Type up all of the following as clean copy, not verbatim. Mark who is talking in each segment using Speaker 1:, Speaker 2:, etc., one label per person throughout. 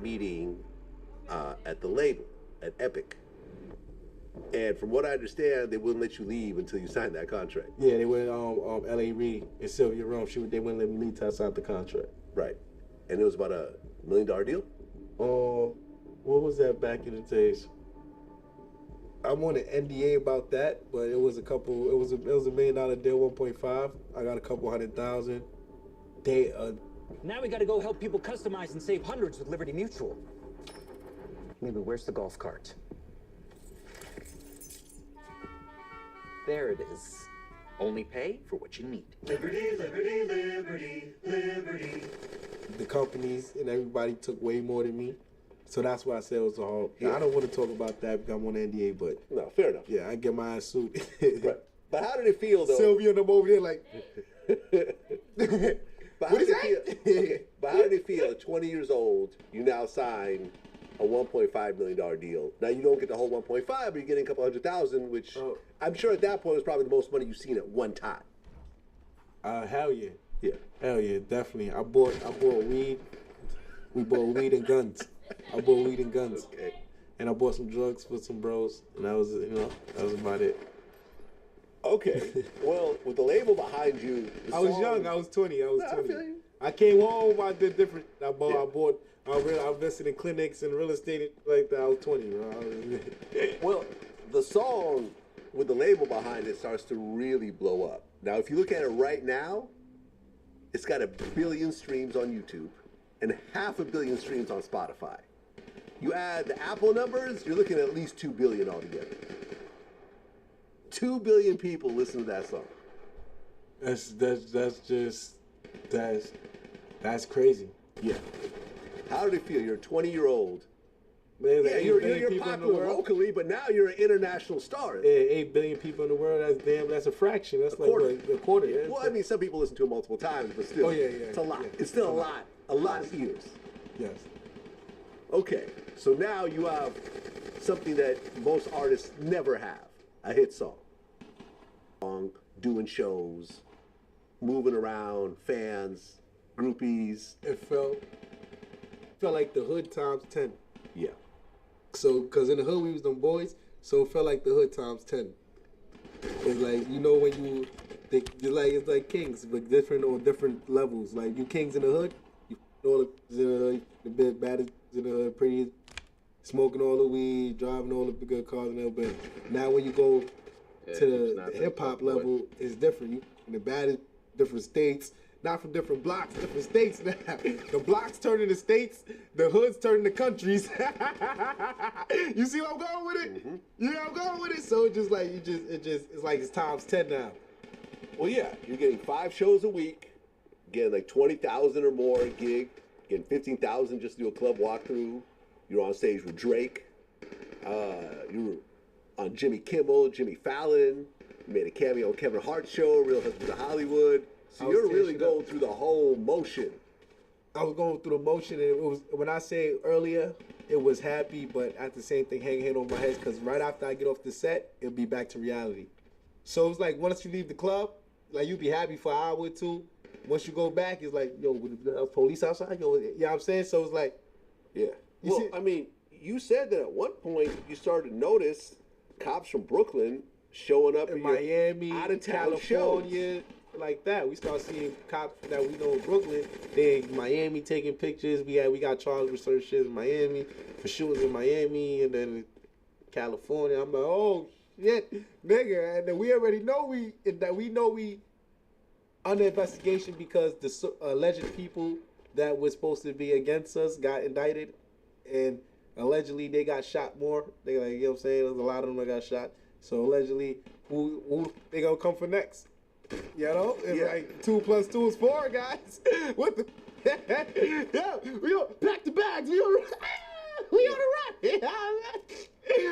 Speaker 1: meeting at the label at Epic. And from what I understand, they wouldn't let you leave until you signed that contract.
Speaker 2: Yeah, they went L.A. Reid and Sylvia Rome. They wouldn't let me leave till I signed the contract.
Speaker 1: Right. And it was about $1 million deal?
Speaker 2: What was that back in the days? I'm on an NDA about that, but it was a $1 million deal, 1.5. I got a couple $100,000.
Speaker 3: Now we gotta go help people customize and save hundreds with Liberty Mutual. Maybe where's the golf cart? There it is. Only pay for what you need.
Speaker 4: Liberty, liberty, liberty, liberty.
Speaker 2: The companies and everybody took way more than me. So that's why I said it was a hard. Yeah. I don't want to talk about that because I'm on NDA, but
Speaker 1: no, fair enough.
Speaker 2: Yeah, I get my ass sued.
Speaker 1: Right. But how did it feel though?
Speaker 2: Sylvia and them over there like.
Speaker 1: But how did it feel? Okay. But how did it feel? 20 years old, you now sign a $1.5 million deal. Now you don't get the whole 1.5, but you're getting a couple $100,000, which I'm sure at that point was probably the most money you've seen at one time.
Speaker 2: Hell yeah.
Speaker 1: Yeah.
Speaker 2: Hell yeah, definitely. I bought weed. We bought weed and guns. I bought weed and guns.
Speaker 1: Okay.
Speaker 2: And I bought some drugs for some bros, and that was about it.
Speaker 1: Okay. Well, with the label behind you,
Speaker 2: I was young. I was 20. I
Speaker 1: feel you.
Speaker 2: I came home. I did different. I invested in clinics and real estate like that. I was 20.
Speaker 1: Well, the song with the label behind it starts to really blow up. Now, if you look at it right now, it's got 1 billion streams on YouTube and 500 million streams on Spotify. You add the Apple numbers, you're looking at least 2 billion altogether. 2 billion people listen to that song.
Speaker 2: That's crazy.
Speaker 1: Yeah. How did it feel? You're a 20-year-old.
Speaker 2: Man,
Speaker 1: yeah, you're popular locally, but now you're an international star.
Speaker 2: Yeah, 8 billion people in the world. That's a fraction. That's like a quarter.
Speaker 1: Yeah. Well, I mean, some people listen to it multiple times, but still, it's a lot. Yeah. It's still a lot of ears.
Speaker 2: Yes.
Speaker 1: Okay, so now you have something that most artists never have, a hit song. Doing shows, moving around, fans, groupies.
Speaker 2: It felt like the hood times 10.
Speaker 1: Yeah.
Speaker 2: So, because in the hood we was them boys, so it felt like the hood times 10. It's like, when it's like kings, but different on different levels. Like, you kings in the hood, you all the big baddest in the hood, pretty, smoking all the weed, driving all the good cars and everything. Now when you go to the hip-hop level, it's different. You in the baddest, different states, not from different blocks, different states now. The blocks turn into states, the hoods turn into countries. You see where I'm going with it? Mm-hmm. You know where I'm going with it? So it's just like, it's like it's times 10 now.
Speaker 1: Well, yeah, you're getting 5 shows a week, getting like 20,000 or more a gig, getting 15,000 just to do a club walkthrough. You're on stage with Drake. You're on Jimmy Kimmel, Jimmy Fallon. You made a cameo on Kevin Hart's show, Real Husbands of Hollywood. So you're really going through the whole motion.
Speaker 2: I was going through the motion, and it was, when I say earlier, it was happy, but at the same thing, hanging over my head, because right after I get off the set, it'll be back to reality. So it's like, once you leave the club, like, you'll be happy for an hour or two. Once you go back, it's like, yo, the police outside, yo, you know what I'm saying? So it's like,
Speaker 1: yeah. Well, I mean, you said that at one point you started to notice cops from Brooklyn showing up
Speaker 2: in Miami,
Speaker 1: out of town
Speaker 2: California,
Speaker 1: shows.
Speaker 2: Like that. We start seeing cops that we know in Brooklyn. They in Miami taking pictures. We got charged with certain shit in Miami for shootings in Miami, and then in California. I'm like, oh shit, nigga. And then we already know we under investigation because the alleged people that were supposed to be against us got indicted, and allegedly they got shot more. They like, you know what I'm saying? There's a lot of them that got shot. So allegedly, who they gonna come for next? You know, it's like 2 + 2 is 4, guys. What the? Yeah, we on pack the bags. We on the run.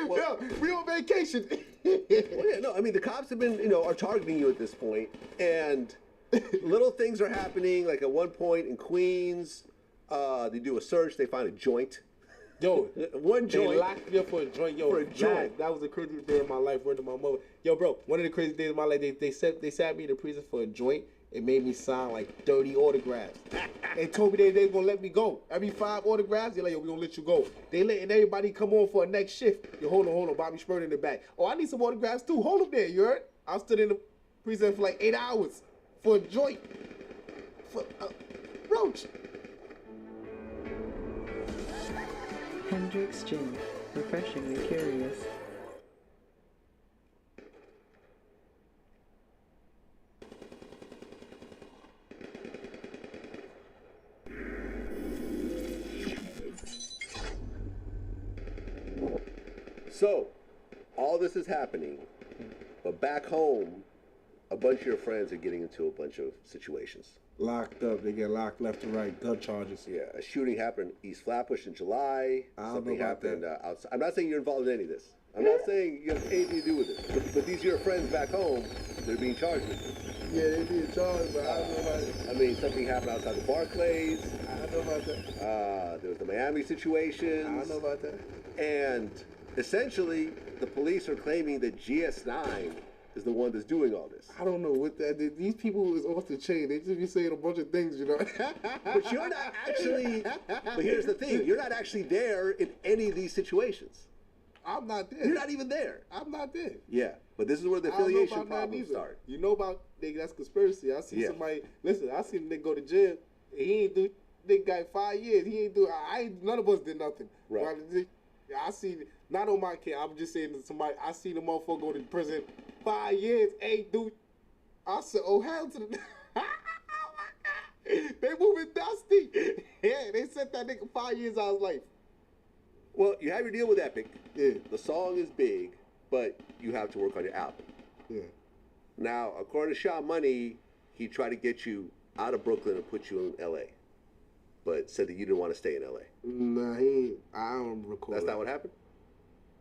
Speaker 2: Well, we on vacation.
Speaker 1: Well, yeah, no, I mean the cops have been, are targeting you at this point, and little things are happening. Like at one point in Queens, they do a search, they find a joint.
Speaker 2: Yo,
Speaker 1: one joint.
Speaker 2: They locked me up for a joint. Yo,
Speaker 1: for a joint.
Speaker 2: That was the craziest day of my life. Word to my mother. Yo, bro, one of the craziest days of my life. They sat me to prison for a joint, It made me sign like 30 autographs. They told me they gonna let me go. Every 5 autographs, they're like, yo, we gonna let you go. They letting everybody come on for a next shift. Yo, hold on. Bobby Shmurda in the back. Oh, I need some autographs too. Hold up there, you heard? I stood in the precinct for like 8 hours for a joint. For Roach.
Speaker 5: Hendrix Gin, refreshingly curious.
Speaker 1: So, all this is happening, but back home, a bunch of your friends are getting into a bunch of situations.
Speaker 2: Locked up. They get locked left and right. Gun charges.
Speaker 1: Yeah, a shooting happened in East Flatbush in July.
Speaker 2: I don't
Speaker 1: Something
Speaker 2: know about
Speaker 1: happened
Speaker 2: that.
Speaker 1: outside. I'm not saying you're involved in any of this. I'm not saying you have anything to do with this. But these are your friends back home. They're being charged with this.
Speaker 2: Yeah, they being charged, but I don't know about it.
Speaker 1: I mean, something happened outside the Barclays.
Speaker 2: I don't know about that.
Speaker 1: There was the Miami situation.
Speaker 2: I don't know about that.
Speaker 1: And essentially, the police are claiming that GS9 is the one that's doing all this.
Speaker 2: I don't know what that. These people is off the chain. They just be saying a bunch of things, you know.
Speaker 1: But you're not actually. But here's the thing: you're not actually there in any of these situations.
Speaker 2: I'm not there.
Speaker 1: You're not even there.
Speaker 2: I'm not there.
Speaker 1: Yeah, but this is where the
Speaker 2: I don't know
Speaker 1: affiliation
Speaker 2: about that
Speaker 1: problems
Speaker 2: neither.
Speaker 1: start.
Speaker 2: You know about nigga? That's conspiracy. I see
Speaker 1: Yeah.
Speaker 2: somebody. Listen, I seen a nigga go to jail. And he ain't do. Nigga got 5 years. He ain't do. I ain't. None of us did nothing.
Speaker 1: Right.
Speaker 2: I seen. Not on my kid. I'm just saying to somebody. I seen a motherfucker go to prison 5 years. Hey, dude. I said, oh hell to the. Oh my God. They moving dusty. Yeah, they sent that nigga 5 years out of his life.
Speaker 1: Well, you have your deal with Epic.
Speaker 2: Yeah.
Speaker 1: The song is big, but you have to work on your album.
Speaker 2: Yeah.
Speaker 1: Now, according to Sean Money, he tried to get you out of Brooklyn and put you in LA, but said that you didn't want to stay in LA.
Speaker 2: Nah, he ain't. I don't recall.
Speaker 1: That's
Speaker 2: that.
Speaker 1: not what happened?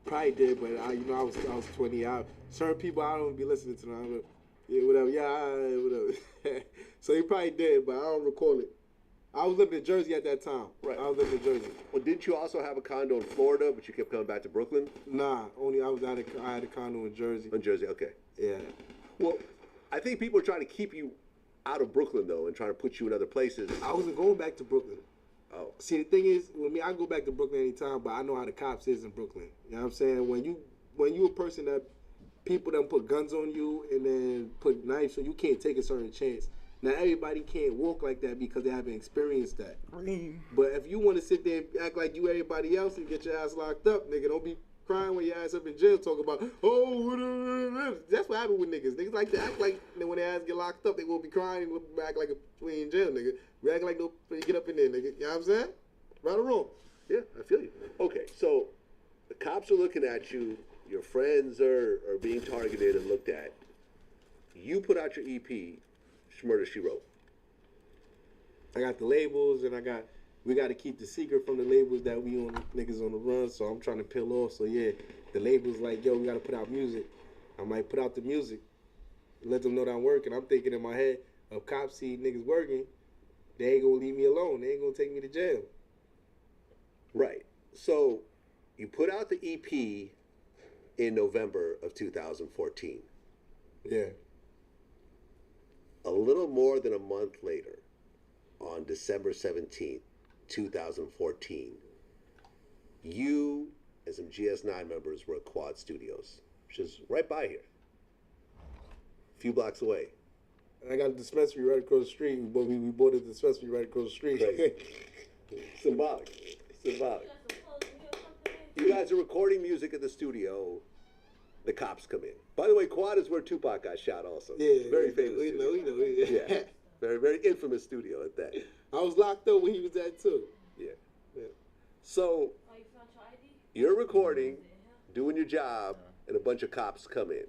Speaker 2: Probably did, but I was 20. Certain people I don't be listening to them. I don't, yeah, whatever. Yeah, whatever. So he probably did, but I don't recall it. I was living in Jersey at that time.
Speaker 1: Right.
Speaker 2: I was living in Jersey.
Speaker 1: Well, didn't you also have a condo in Florida, but you kept coming back to Brooklyn?
Speaker 2: Nah, I had a condo in Jersey.
Speaker 1: In Jersey, okay.
Speaker 2: Yeah.
Speaker 1: Well, I think people are trying to keep you out of Brooklyn, though, and trying to put you in other places.
Speaker 2: I wasn't going back to Brooklyn.
Speaker 1: Oh.
Speaker 2: See, the thing is, with me, I go back to Brooklyn anytime, but I know how the cops is in Brooklyn. You know what I'm saying? When you a person that people done put guns on you and then put knives, so you can't take a certain chance. Now, everybody can't walk like that because they haven't experienced that. But if you want to sit there and act like you everybody else and get your ass locked up, nigga, don't be crying when your ass up in jail talking about, oh, that's what happened with niggas. Niggas like to act like when their ass get locked up, they will be crying and act like we in jail, nigga. We act like they get up in there, nigga. You know what I'm saying? Right or wrong?
Speaker 1: Yeah, I feel you. Okay, so the cops are looking at you. Your friends are being targeted and looked at. You put out your EP, Shmurda She Wrote.
Speaker 2: I got the labels and we got to keep the secret from the labels that we on niggas on the run. So I'm trying to peel off. So yeah, the labels like, yo, we got to put out music. I might put out the music, let them know that I'm working. I'm thinking in my head, if cops see niggas working, they ain't gonna leave me alone. They ain't gonna take me to jail.
Speaker 1: Right. So you put out the EP in November of 2014.
Speaker 2: Yeah.
Speaker 1: A little more than a month later, on December 17th, 2014, you and some GS9 members were at Quad Studios, which is right by here, a few blocks away.
Speaker 2: I got a dispensary right across the street, but we bought a dispensary right across the street.
Speaker 1: Crazy. Symbolic. You guys are recording music at the studio. The cops come in. By the way, Quad is where Tupac got shot also.
Speaker 2: Yeah,
Speaker 1: Very famous
Speaker 2: We
Speaker 1: studio.
Speaker 2: know.
Speaker 1: Yeah. Very, very infamous studio at that.
Speaker 2: I was locked up when he was at too.
Speaker 1: Yeah.
Speaker 2: Yeah.
Speaker 1: So you're recording, doing your job, and a bunch of cops come in.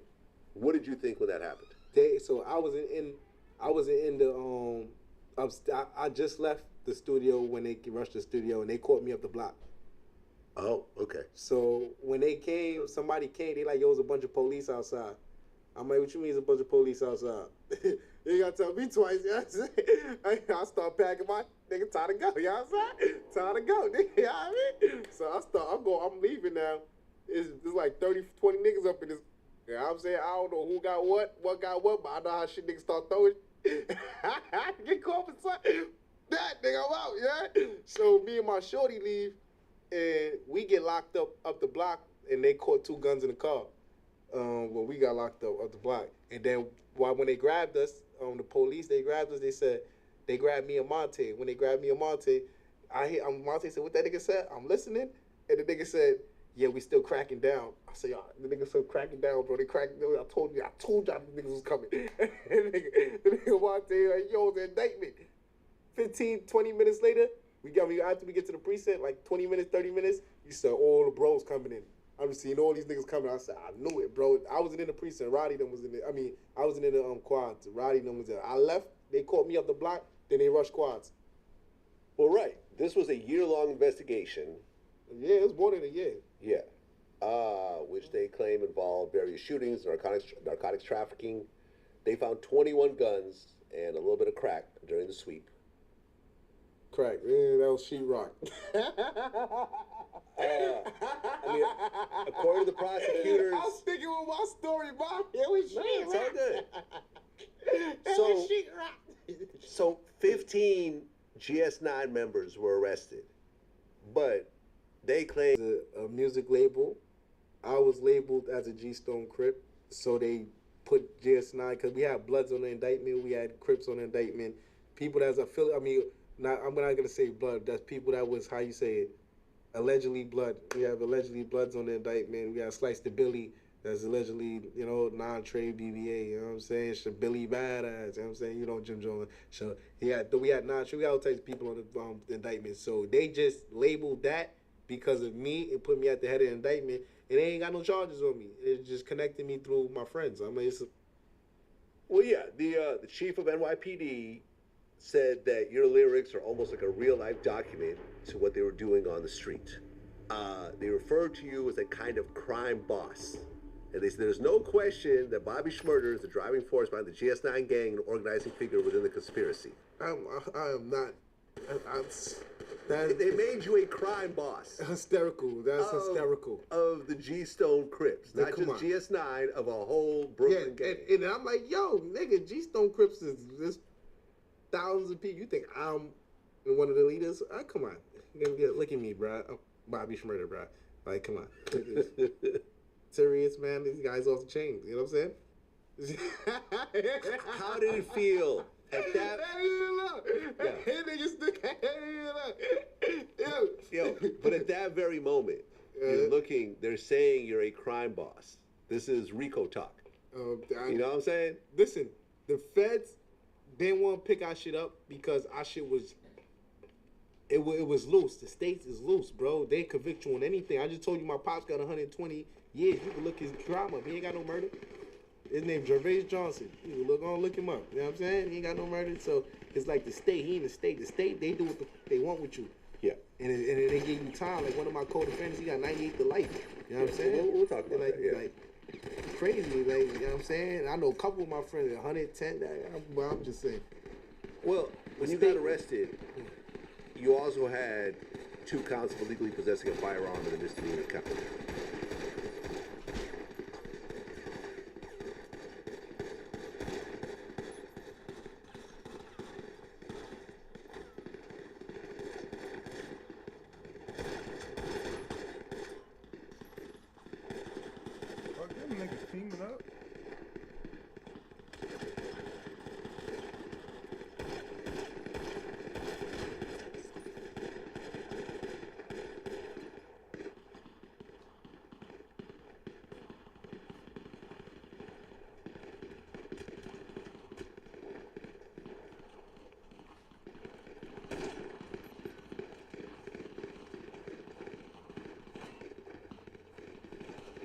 Speaker 1: What did you think when that happened?
Speaker 2: So I wasn't in the I just left the studio when they rushed the studio and they caught me up the block.
Speaker 1: Oh, okay.
Speaker 2: So when they came, somebody came, they like, yo, there's a bunch of police outside. I'm like, what you mean there's a bunch of police outside? You gotta tell me twice, you know what I'm saying? I start packing my nigga, time to go, you know what I'm saying? Time to go, nigga, you know what I mean? So I'm leaving now. It's like 30, 20 niggas up in this, you know what I'm saying? I don't know who got what got what, but I know how shit niggas start throwing Get caught for something. That nigga, I'm out, yeah? So me and my shorty leave, and we get locked up the block, and they caught 2 guns in the car. When we got locked up the block. And then when they grabbed us, the police, they grabbed us, they grabbed me and Monte. When they grabbed me and Monte, Monte said, what that nigga said? I'm listening. And the nigga said, yeah, we still cracking down. I said, y'all, the nigga still cracking down, bro. They cracking down. I told y'all the niggas was coming. And the nigga Monte, like, yo, the indictment. 15, 20 minutes later, after we get to the precinct, like 20 minutes, 30 minutes, you saw all the bros coming in. I was seeing all these niggas coming. I said, I knew it, bro. I wasn't in the precinct. Roddy them was in the. I wasn't in the quads. Roddy them was there. I left. They caught me up the block. Then they rushed quads.
Speaker 1: Well, right. This was a year-long investigation.
Speaker 2: Yeah, it was more than a year.
Speaker 1: Yeah. Which they claim involved various shootings, narcotics trafficking. They found 21 guns and a little bit of crack during the sweep.
Speaker 2: Crack. Yeah, that was sheetrock.
Speaker 1: According to the prosecutors,
Speaker 2: I was thinking with my story, Bob. It was sheetrock.
Speaker 1: it's all good.
Speaker 2: It was sheetrock.
Speaker 1: So 15 GS9 members were arrested, but they claim
Speaker 2: a music label. I was labeled as a G-Stone Crip, so they put GS9 because we had Bloods on the indictment, we had Crips on the indictment. People that's affiliated. I'm not gonna say blood. That's people that was, how you say it, allegedly blood. We have allegedly Bloods on the indictment. We got Slice the Billy. That's allegedly, non-trade BBA, you know what I'm saying? Billy Badass, you know what I'm saying? Jim Jones. So we had non-trade, we had all types of people on the indictment. So they just labeled that because of me and put me at the head of the indictment. And they ain't got no charges on me. It just connected me through my friends.
Speaker 1: well, yeah, the chief of NYPD said that your lyrics are almost like a real-life document to what they were doing on the street. They referred to you as a kind of crime boss. And they said there's no question that Bobby Shmurda is the driving force behind the GS9 gang and organizing figure within the conspiracy.
Speaker 2: I am not.
Speaker 1: They made you a crime boss.
Speaker 2: Hysterical. That's hysterical.
Speaker 1: Of the G-Stone Crips. Not just GS9, of a whole Brooklyn gang.
Speaker 2: And I'm like, yo, nigga, G-Stone Crips is thousands of people. You think I'm one of the leaders? Come on. Look at me, bro. I'm Bobby Shmurda, bro. Like, come on. Serious, man. These guys off the chain. You know what I'm saying?
Speaker 1: How did it feel at that? Yo, but at that very moment, you're looking. They're saying you're a crime boss. This is RICO talk. You know what I'm saying?
Speaker 2: Listen, the feds didn't want to pick our shit up because our shit was. It was loose. The states is loose, bro. They convict you on anything. I just told you my pops got 120 years. You can look his crime up. He ain't got no murder. His name Gervais Johnson. You can look him up. You know what I'm saying? He ain't got no murder. So it's like the state. He in the state. The state, they do what they want with you.
Speaker 1: Yeah.
Speaker 2: And they give you time. Like one of my co-defendants, he got 98 to life. You know what I'm saying?
Speaker 1: We'll talk about that. Yeah.
Speaker 2: Like crazy. Like, you know what I'm saying? I know a couple of my friends at 110. I'm just saying.
Speaker 1: Well, when you got arrested, you also had 2 counts of illegally possessing a firearm in a misdemeanor count.
Speaker 6: Them niggas teaming up.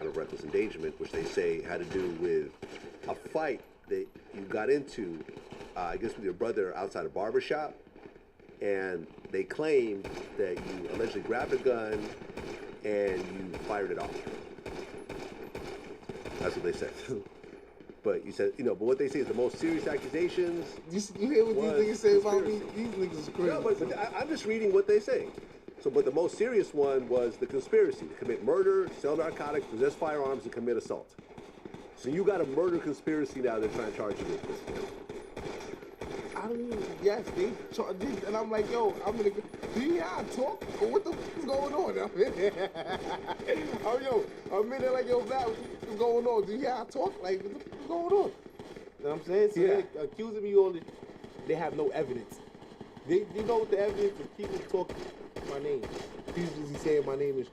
Speaker 1: Of reckless endangerment, which they say had to do with a fight that you got into, I guess with your brother outside a barbershop, and they claim that you allegedly grabbed a gun and you fired it off. That's what they said. But you said, but what they say is the most serious accusations.
Speaker 2: You hear what these niggas say about me? These niggas is crazy.
Speaker 1: No, but I'm just reading what they say. So, but the most serious one was the conspiracy to commit murder, sell narcotics, possess firearms, and commit assault. So you got a murder conspiracy now they're trying to charge you with.
Speaker 7: I mean, yes, they charge, and I'm like, yo, I'm gonna. Do you hear how I talk? Or what the fuck is going on? I'm in there like, yo, Matt, what's going on? Do you hear how I talk? Like, what the fuck is going on? You know what I'm saying? So
Speaker 1: Yeah.
Speaker 7: they're accusing me all this. They have no evidence. They know what the evidence is. People talk my name. People usually saying my name is.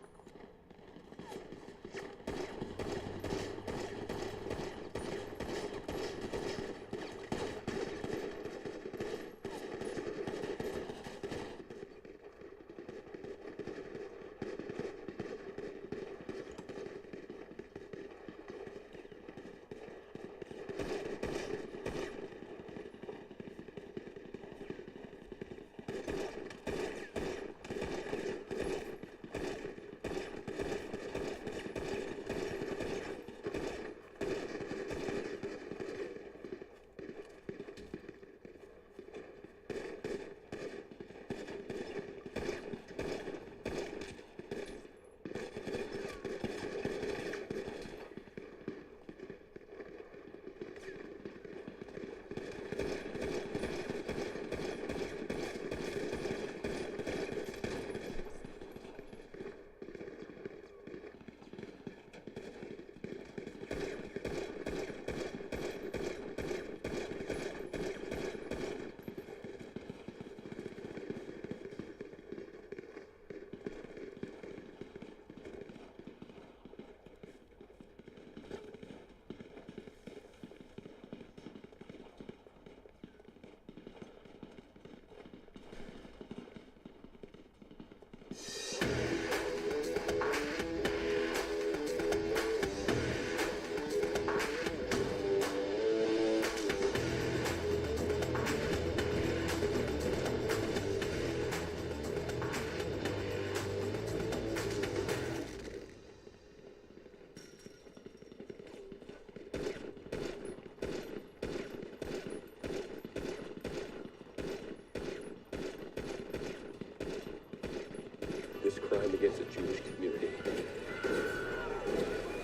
Speaker 8: This crime against the Jewish community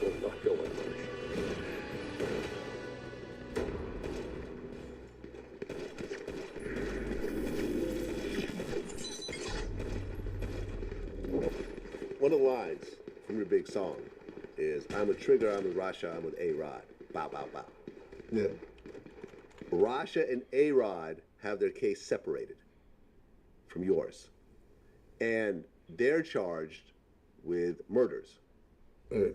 Speaker 8: will not go unpunished.
Speaker 1: One of the lines from your big song is, I'm with Trigger, I'm with Rasha, I'm with A-Rod. Bow, bow, bow.
Speaker 2: Yeah.
Speaker 1: Rasha and A-Rod have their case separated from yours. And they're charged with murders.
Speaker 2: Yeah.